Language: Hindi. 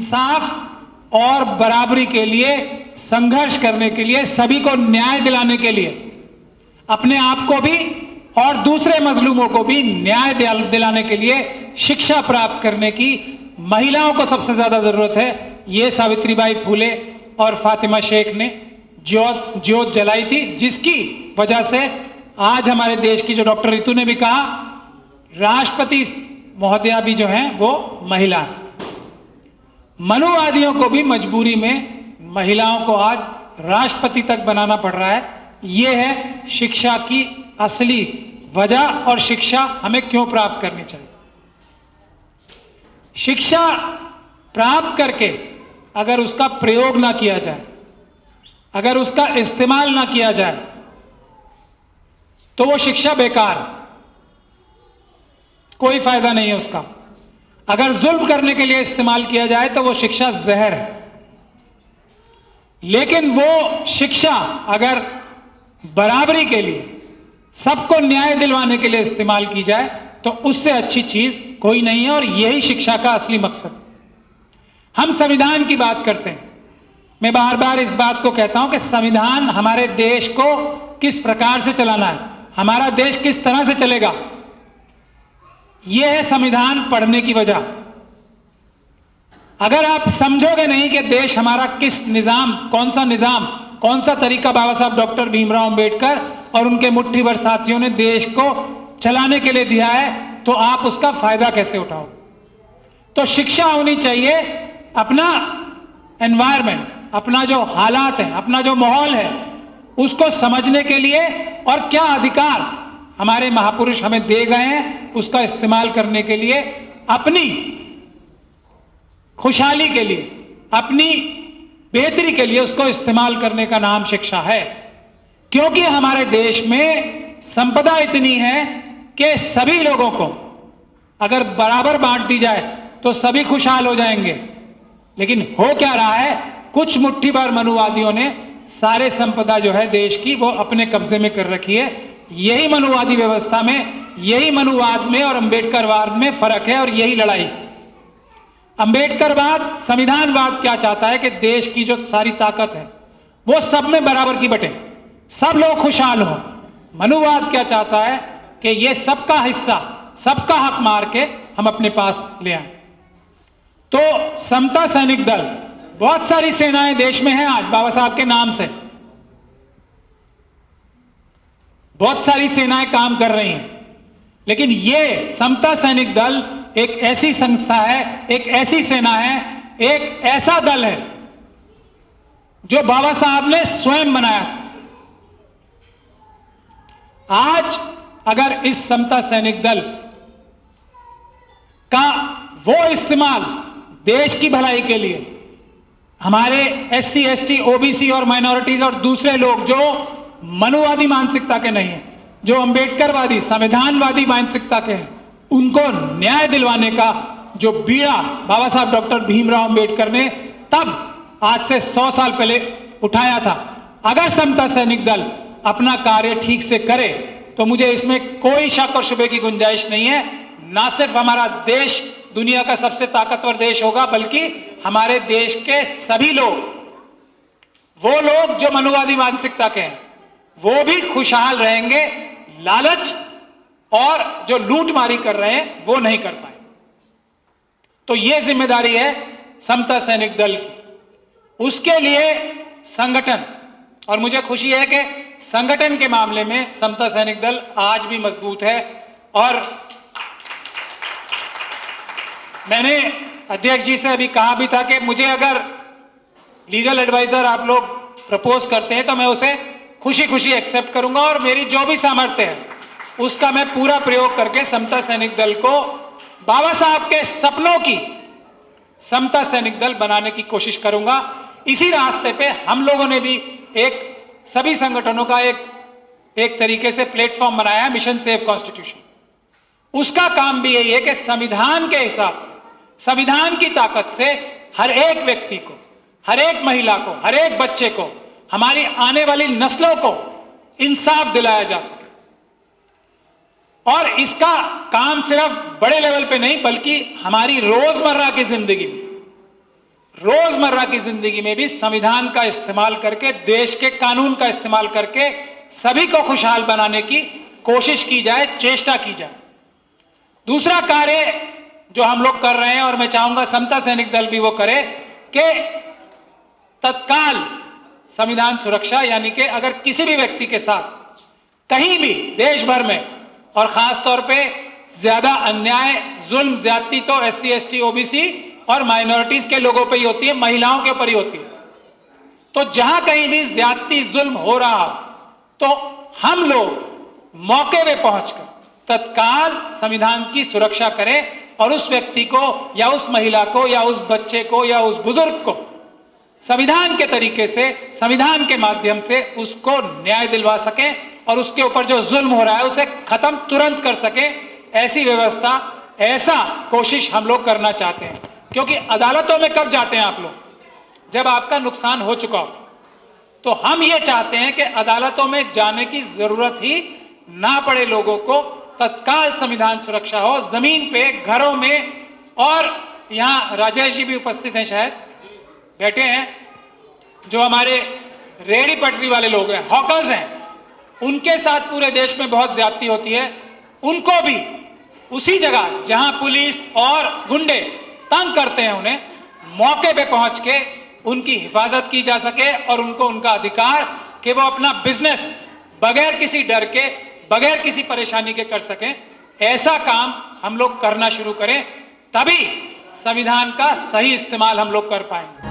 इंसाफ और बराबरी के लिए संघर्ष करने के लिए, सभी को न्याय दिलाने के लिए, अपने आप को भी और दूसरे मजलूमों को भी न्याय दिलाने के लिए शिक्षा प्राप्त करने की महिलाओं को सबसे ज्यादा जरूरत है। ये सावित्रीबाई फूले और फातिमा शेख ने ज्योत जलाई थी, जिसकी वजह से आज हमारे देश की, जो डॉक्टर रितु ने भी कहा, राष्ट्रपति महोदया भी जो हैं वो महिला है। मनुवादियों को भी मजबूरी में महिलाओं को आज राष्ट्रपति तक बनाना पड़ रहा है। यह है शिक्षा की असली वजह और शिक्षा हमें क्यों प्राप्त करनी चाहिए। शिक्षा प्राप्त करके अगर उसका प्रयोग ना किया जाए, अगर उसका इस्तेमाल ना किया जाए, तो वो शिक्षा बेकार, कोई फायदा नहीं है उसका। अगर जुल्म करने के लिए इस्तेमाल किया जाए तो वो शिक्षा जहर है। लेकिन वो शिक्षा अगर बराबरी के लिए, सबको न्याय दिलवाने के लिए इस्तेमाल की जाए तो उससे अच्छी चीज कोई नहीं है। और यही शिक्षा का असली मकसद। हम संविधान की बात करते हैं, मैं बार बार इस बात को कहता हूं कि संविधान हमारे देश को किस प्रकार से चलाना है, हमारा देश किस तरह से चलेगा, यह है संविधान पढ़ने की वजह। अगर आप समझोगे नहीं कि देश हमारा किस निजाम, कौन सा तरीका बाबा साहब डॉक्टर भीमराव अंबेडकर और उनके मुट्ठी भर साथियों ने देश को चलाने के लिए दिया है, तो आप उसका फायदा कैसे उठाओ। तो शिक्षा होनी चाहिए, अपना एनवायरमेंट, अपना जो हालात है, अपना जो माहौल है, उसको समझने के लिए, और क्या अधिकार हमारे महापुरुष हमें दे गए हैं उसका इस्तेमाल करने के लिए, अपनी खुशहाली के लिए, अपनी बेहतरी के लिए उसको इस्तेमाल करने का नाम शिक्षा है। क्योंकि हमारे देश में संपदा इतनी है कि सभी लोगों को अगर बराबर बांट दी जाए तो सभी खुशहाल हो जाएंगे। लेकिन हो क्या रहा है, कुछ मुट्ठी भर मनुवादियों ने सारे संपदा जो है देश की वो अपने कब्जे में कर रखी है। यही मनुवादी व्यवस्था में, यही मनुवाद में और अंबेडकरवाद में फर्क है और यही लड़ाई। अंबेडकरवाद, संविधानवाद क्या चाहता है कि देश की जो सारी ताकत है वो सब में बराबर की बटे, सब लोग खुशहाल हो। मनुवाद क्या चाहता है कि ये सबका हिस्सा, सबका हक मार के हम अपने पास ले आए। तो समता सैनिक दल, बहुत सारी सेनाएं देश में हैं आज बाबा साहब के नाम से, बहुत सारी सेनाएं काम कर रही हैं। लेकिन ये समता सैनिक दल एक ऐसी संस्था है, एक ऐसी सेना है, एक ऐसा दल है जो बाबा साहब ने स्वयं बनाया। आज अगर इस समता सैनिक दल का वो इस्तेमाल देश की भलाई के लिए, हमारे एससी, एसटी, ओबीसी और माइनॉरिटीज और दूसरे लोग जो मनुवादी मानसिकता के नहीं है, जो अंबेडकरवादी, संविधानवादी मानसिकता के हैं, उनको न्याय दिलवाने का जो बीड़ा बाबा साहब डॉक्टर भीमराव अंबेडकर ने तब आज से 100 साल पहले उठाया था, अगर समता सैनिक दल अपना कार्य ठीक से करे तो मुझे इसमें कोई शक और शुबे की गुंजाइश नहीं है। ना सिर्फ हमारा देश दुनिया का सबसे ताकतवर देश होगा, बल्कि हमारे देश के सभी लोग, वो लोग जो मनुवादी मानसिकता के हैं, वो भी खुशहाल रहेंगे। लालच और जो लूटमारी कर रहे हैं वो नहीं कर पाए। तो ये जिम्मेदारी है समता सैनिक दल की। उसके लिए संगठन, और मुझे खुशी है कि संगठन के मामले में समता सैनिक दल आज भी मजबूत है। और मैंने अध्यक्ष जी से अभी कहा भी था कि मुझे अगर लीगल एडवाइजर आप लोग प्रपोज करते हैं तो मैं उसे खुशी खुशी एक्सेप्ट करूंगा, और मेरी जो भी सामर्थ्य है उसका मैं पूरा प्रयोग करके समता सैनिक दल को बाबा साहब के सपनों की समता सैनिक दल बनाने की कोशिश करूंगा। इसी रास्ते पे हम लोगों ने भी एक सभी संगठनों का एक तरीके से प्लेटफॉर्म बनाया है, मिशन सेव कॉन्स्टिट्यूशन। उसका काम भी यही है कि संविधान के हिसाब से, संविधान की ताकत से हर एक व्यक्ति को, हर एक महिला को, हर एक बच्चे को, हमारी आने वाली नस्लों को इंसाफ दिलाया जा सके। और इसका काम सिर्फ बड़े लेवल पे नहीं, बल्कि हमारी रोजमर्रा की जिंदगी में, रोजमर्रा की जिंदगी में भी संविधान का इस्तेमाल करके, देश के कानून का इस्तेमाल करके सभी को खुशहाल बनाने की कोशिश की जाए, चेष्टा की जाए। दूसरा कार्य जो हम लोग कर रहे हैं और मैं चाहूंगा समता सैनिक दल भी वो करे कि तत्काल संविधान सुरक्षा, यानी कि अगर किसी भी व्यक्ति के साथ कहीं भी देश भर में और खास तौर पे ज्यादा अन्याय, जुल्म, ज्यादती तो SC ST OBC और माइनॉरिटीज के लोगों पे ही होती है, महिलाओं के ऊपर ही होती है। तो जहां कहीं भी ज्यादती, जुल्म हो रहा हो तो हम लोग मौके पे पहुंचकर तत्काल संविधान की सुरक्षा करें और उस व्यक्ति को या उस महिला को या उस बच्चे को या उस बुजुर्ग को संविधान के तरीके से, संविधान के माध्यम से उसको न्याय दिलवा सकें और उसके ऊपर जो जुल्म हो रहा है उसे खत्म तुरंत कर सकें। ऐसी व्यवस्था, ऐसा कोशिश हम लोग करना चाहते हैं। क्योंकि अदालतों में कब जाते हैं आप लोग? जब आपका नुकसान हो चुका हो। तो हम ये चाहते हैं कि अदालतों में जाने की जरूरत ही ना पड़े, लोगों को तत्काल संविधान सुरक्षा हो, जमीन पे, घरों में। और यहां राजेश जी भी उपस्थित हैं, शायद बैठे हैं, जो हमारे रेहड़ी पटरी वाले लोग हैं, हॉकर्स हैं, उनके साथ पूरे देश में बहुत ज्यादती होती है। उनको भी उसी जगह जहां पुलिस और गुंडे तंग करते हैं, उन्हें मौके पे पहुंच के उनकी हिफाजत की जा सके और उनको उनका अधिकार कि वो अपना बिजनेस बगैर किसी डर के, बगैर किसी परेशानी के कर सकें। ऐसा काम हम लोग करना शुरू करें, तभी संविधान का सही इस्तेमाल हम लोग कर पाएंगे।